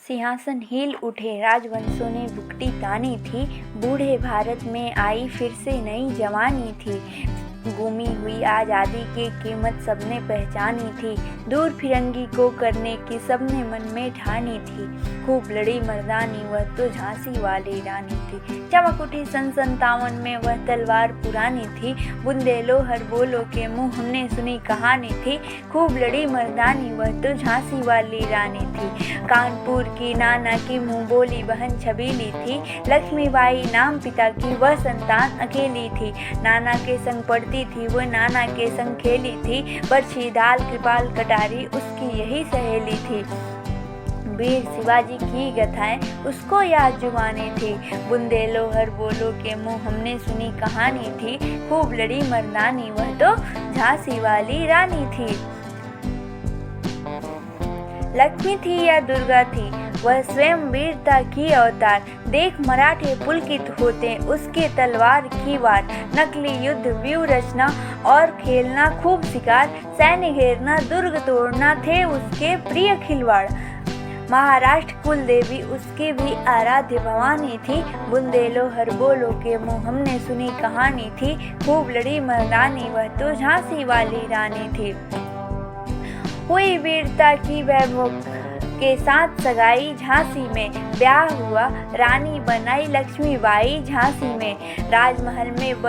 सिंहासन हिल उठे, राजवंशों ने भुगती तानी थी। बूढ़े भारत में आई फिर से नई जवानी थी। गुमी हुई आज़ादी की कीमत सबने पहचानी थी। दूर फिरंगी को करने की सबने मन में ठानी थी। खूब लड़ी मर्दानी वह तो झांसी वाली रानी थी। चमक उठी सन 57 में वह तलवार पुरानी थी। बुंदेलो हर बोलो के मुँह हमने सुनी कहानी थी। खूब लड़ी मर्दानी वह तो झांसी वाली रानी थी। कानपुर की नाना की मुँह बोली बहन छबीली थी। लक्ष्मीबाई नाम पिता की वह संतान अकेली थी। नाना के संग पढ़ती थी वो, नाना के संग खेली थी। बरछी दाल कृपाल कटारी उसकी यही सहेली थी। वीर शिवाजी की गाथाएं उसको याद जुबानी थी। बुंदेलो हर बोलो के मुँह हमने सुनी कहानी थी। खूब लड़ी मर्दानी वह तो झांसी वाली रानी थी। लक्ष्मी थी या दुर्गा थी वह स्वयं वीरता की अवतार। देख मराठे पुलकित होते उसके तलवार की वार। नकली युद्ध व्यू रचना और खेलना खूब शिकार। सैन्य घेरना दुर्ग तोड़ना थे उसके प्रिय खिलवाड़। महाराष्ट्र कुल देवी उसकी भी आराध्य भवानी थी। बुंदेलो हर बोलो के मुँह हमने सुनी कहानी थी। खूब लड़ी मर्दानी वह तो झांसी वाली रानी थी। हुई वीरता की वैभव के साथ सगाई झांसी में। ब्याह हुआ रानी बनाई लक्ष्मीबाई झांसी में। राजमहल में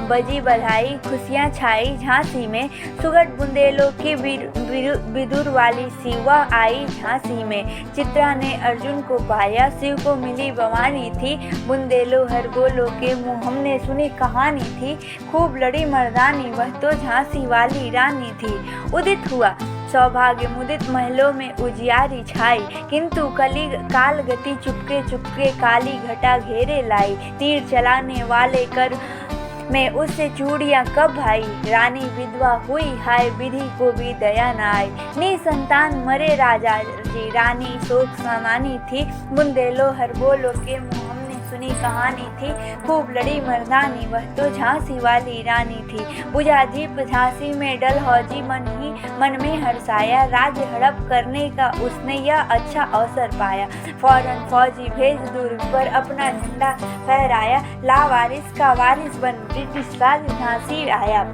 बजी बधाई खुशियाँ छाई झांसी में। सुगढ़ बुंदेलो की विदुर वाली शिवा आई झांसी में। चित्रा ने अर्जुन को पाया शिव को मिली भवानी थी। बुंदेलो हर बोलो के मुँह हमने सुनी कहानी थी। खूब लड़ी मर्दानी वह तो झांसी वाली रानी थी। उदित हुआ सौभाग्य मुदित महलों में उजियारी छाई। किंतु काल गति चुपके चुपके काली घटा घेरे लाई। तीर चलाने वाले कर में उससे चूड़ियाँ कब भाई। रानी विधवा हुई हाय विधि को भी दया न आई। निसंतान मरे राजा जी रानी शोक समानी थी। बुंदेलो हर बोलो के मुँह हमने सुनी कहानी थी। खूब लड़ी मर्दानी वह तो झांसी वाली रानी थी। बुझा दीप झांसी में डलहौजी मन में हर्षाया। राज्य हड़प करने का उसने यह अच्छा अवसर पाया। फौरन फौजी भेज दुर्ग पर अपना झंडा फहराया। लावारिस का वारिस बन ब्रिटिश राज झांसी आया।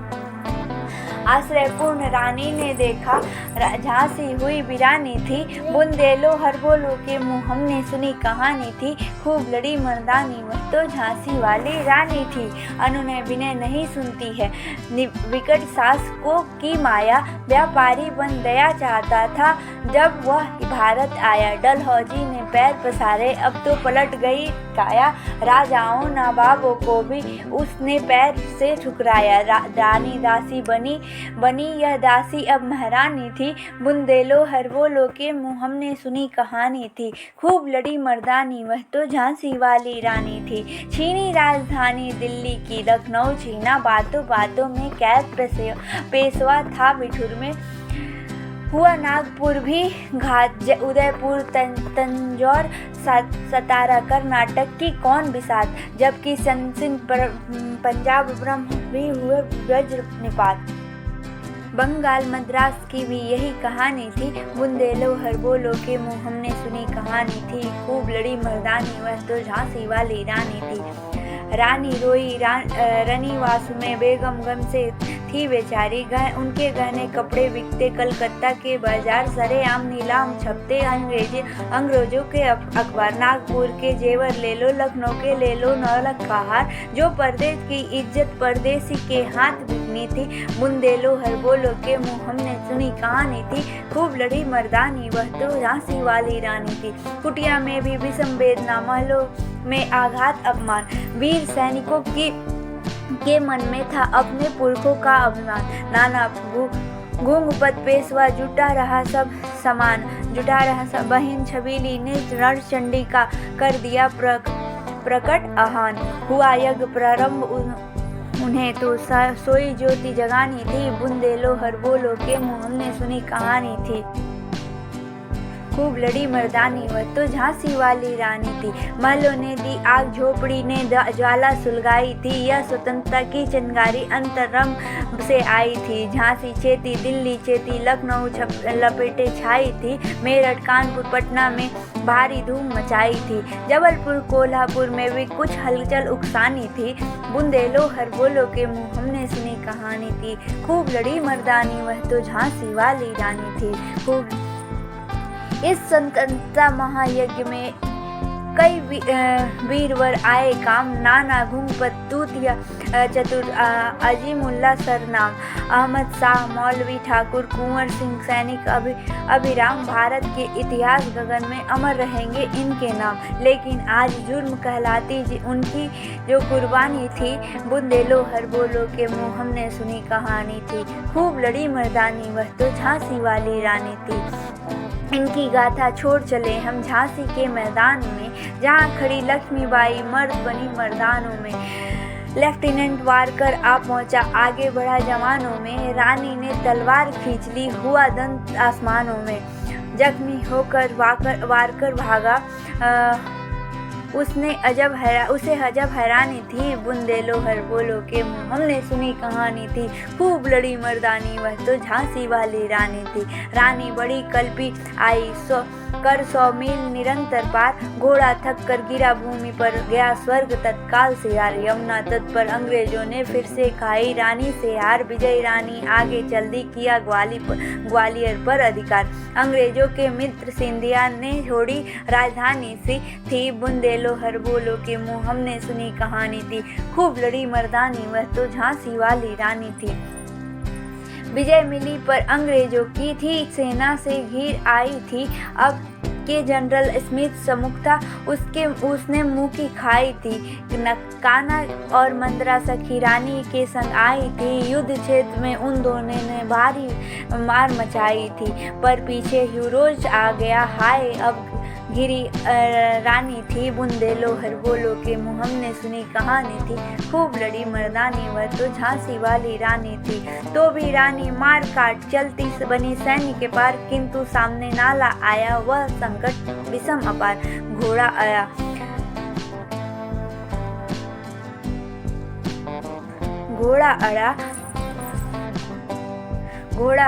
आश्रयपूर्ण रानी ने देखा झांसी हुई वीरानी थी। बुंदेलो हर बोलो के मुँह हमने सुनी कहानी थी। खूब लड़ी मर्दानी वह तो झांसी वाली रानी थी। अनुनय विनय नहीं सुनती है विकट शासकों की माया। व्यापारी बन दया चाहता था जब वह भारत आया। डलहौजी ने पैर पसारे अब तो पलट गई काया। राजाओं नवाबों को भी उसने पैर से ठुकराया। रानी दासी बनी यह दासी अब महारानी थी। बुंदेलो हर बोलो के मुँह हमने सुनी कहानी थी। खूब लड़ी मर्दानी वह तो झांसी वाली रानी थी। छीनी राजधानी दिल्ली की लखनऊ छीना। बातों बातों में कैद पेशवा था बिठुर में। हुआ नागपुर भी घात। उदयपुर तंजौर सतारा कर्नाटक की कौन बिसात। जबकि सिंध पंजाब ब्रह्म भी हुए वज्र निपात। बंगाल मद्रास की भी यही कहानी थी। बुंदेलो हर बोलो के मुँह हमने सुनी कहानी थी। खूब लड़ी मर्दानी वह तो झांसी वाली रानी थी। रानी रोई रनिवास में बेगम गम से थी बेचारी। उनके गहने कपड़े बिकते कलकत्ता के बाजार। सरेआम नीलाम छपते अंग्रेजों के अखबार। नागपुर के जेवर ले लो लखनऊ के ले लो नौलख का हार। जो परदेश की इज्जत परदेसी के हाथ बिकनी थी। बुंदेलो हर बोलो के मुँह हमने सुनी कहानी थी। खूब लड़ी मर्दानी वह तो झांसी वाली रानी थी। कुटिया में भी विषम वेदना महलों में आघात अपमान। वीर सैनिकों के मन में था अपने पुरखों का अभिमान। नाना गुंगपत पेशवा जुटा रहा सब बहन छबीली ने रणचंडी का कर दिया प्रकट आह्वान। हुआ यज्ञ प्रारंभ उन्हें तो सोई ज्योति जगानी थी। बुंदेलो हर बोलो के मुँह हमने सुनी कहानी थी। खूब लड़ी मर्दानी वह तो झांसी वाली रानी थी। महलों ने दी आग, झोपड़ी ने ज्वाला सुलगाई थी। यह स्वतंत्रता की चिंगारी अंतरंग से आई थी। झांसी चेती, दिल्ली चेती, लखनऊ लपेटे छाई थी। मेरठ, कानपुर, पटना में भारी धूम मचाई थी। जबलपुर, कोल्हापुर में भी कुछ हलचल उकसानी थी। बुंदेलो हरबोलो के मुँह हमने सुनी कहानी थी। खूब लड़ी मर्दानी वह तो झांसी वाली रानी थी। खूब इस स्वतंत्रता महायज्ञ में कई वीरवर आए काम। नाना घुंगपत, तूतिया चतुर, अजीमुल्ला सरनाम, अहमद शाह, मौलवी ठाकुर, कुंवर सिंह, सैनिक अभिराम। भारत के इतिहास गगन में अमर रहेंगे इनके नाम। लेकिन आज जुर्म कहलाती उनकी जो कुर्बानी थी। बुंदेलो हरबोलो के मुँह हमने सुनी कहानी थी। खूब लड़ी मर्दानी वह तो झांसी वाली रानी थी। इनकी गाथा छोड़ चले हम झांसी के मैदान में, जहाँ खड़ी लक्ष्मीबाई मर्द बनी मर्दानों में। लेफ्टिनेंट वारकर आ पहुंचा, आगे बढ़ा जवानों में। रानी ने तलवार खींच ली, हुआ दंत आसमानों में। जख्मी होकर वारकर भागा, उसे अजब हैरानी थी। बुंदेलो हरबोलो के मुँह हमने सुनी कहानी थी। खूब लड़ी मर्दानी वह तो झांसी वाली रानी थी। रानी बड़ी कल्पी आई, 100 मील निरंतर पार। घोड़ा थक कर गिरा भूमि पर, गया स्वर्ग तत्काल से यार। यमुना तट पर अंग्रेजों ने फिर से खाई रानी से हार। विजयी रानी आगे चल दी, किया ग्वालियर पर अधिकार। अंग्रेजों के मित्र सिंधिया ने छोड़ी राजधानी सी थी। बुंदेलो हरबोलो के मुँह हमने सुनी कहानी थी। खूब लड़ी मर्दानी वह तो झांसी वाली रानी थी। विजय मिली पर अंग्रेजों की थी, सेना से घिर आई थी। अब के जनरल स्मिथ सम्मुख था, उसने मुंह की खाई थी। कान्हा और मंदरा सखी रानी के संग आई थी। युद्ध क्षेत्र में उन दोनों ने भारी मार मचाई थी। पर पीछे ह्यूरोज आ गया, हाय अब गिरी रानी थी। बुंदेलो हरबोलो के मुँह हमने सुनी कहानी थी। खूब लड़ी मर्दानी वह तो झांसी वाली रानी थी। तो भी रानी मार काट चलती बनी सैन्य के पार, किंतु सामने नाला आया, वह संकट विषम अपार। घोड़ा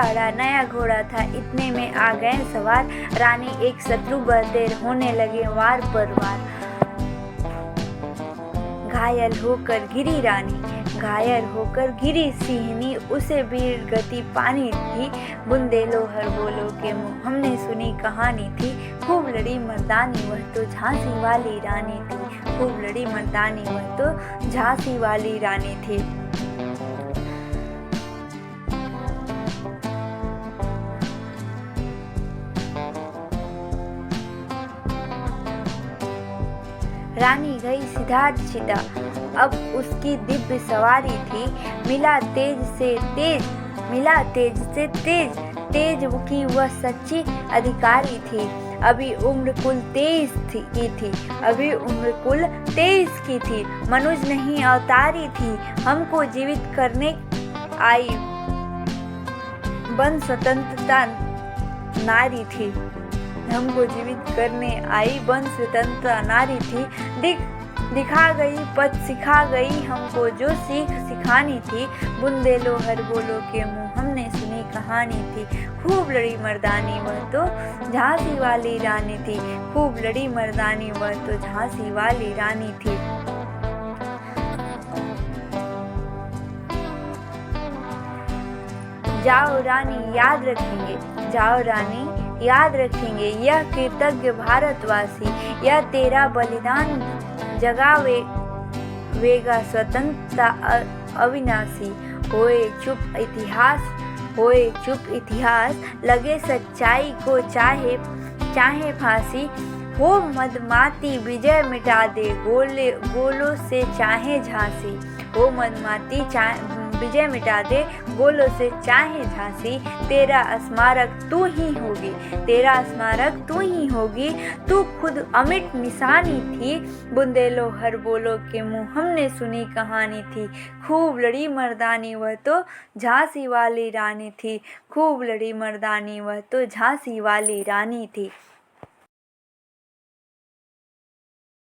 अड़ा, नया घोड़ा था, इतने में आ गए सवार। रानी एक शत्रु बहदेर, होने लगे वार पर वार। घायल होकर गिरी रानी, घायल होकर गिरी सिंहनी, उसे वीर गति पानी थी। बुंदेलो हरबोलो के मुँह हमने सुनी कहानी थी। खूब लड़ी मर्दानी वह तो झांसी वाली रानी थी। खूब लड़ी मर्दानी वह तो झांसी वाली रानी थी। रानी गई सिद्धार्थ, अब उसकी दिव्य सवारी थी। मिला तेज से तेज की वह सच्ची अधिकारी थी। अभी उम्र कुल 23 की थी। मनुज नहीं अवतारी थी, हमको जीवित करने आई बन स्वतंत्रता नारी थी। हमको जीवित करने आई बन स्वतंत्रता नारी थी। दिखा गई पथ सिखा गई, हमको जो सीख सिखानी थी। बुंदेलो हरबोलो के मुँह हमने सुनी कहानी थी। खूब लड़ी मर्दानी वह तो झांसी वाली रानी थी। खूब लड़ी मर्दानी वह तो झांसी वाली रानी थी। जाओ रानी याद रखेंगे, जाओ रानी याद रखेंगे, यह कृतज्ञ भारतवासी। यह तेरा बलिदान जगावेगा स्वतंत्रता अविनाशी। होए चुप इतिहास, लगे सच्चाई को चाहे फांसी। हो मदमाती विजय मिटा दे, गोलों से चाहे झांसी। हो मदमाती विजय मिटा दे, गोलों से चाहे झांसी। तेरा स्मारक तू ही होगी, तू खुद अमिट निशानी थी। बुंदेलो हरबोलो के मुँह हमने सुनी कहानी थी। खूब लड़ी मर्दानी वह तो झांसी वाली रानी थी। खूब लड़ी मर्दानी वह तो झांसी वाली रानी थी।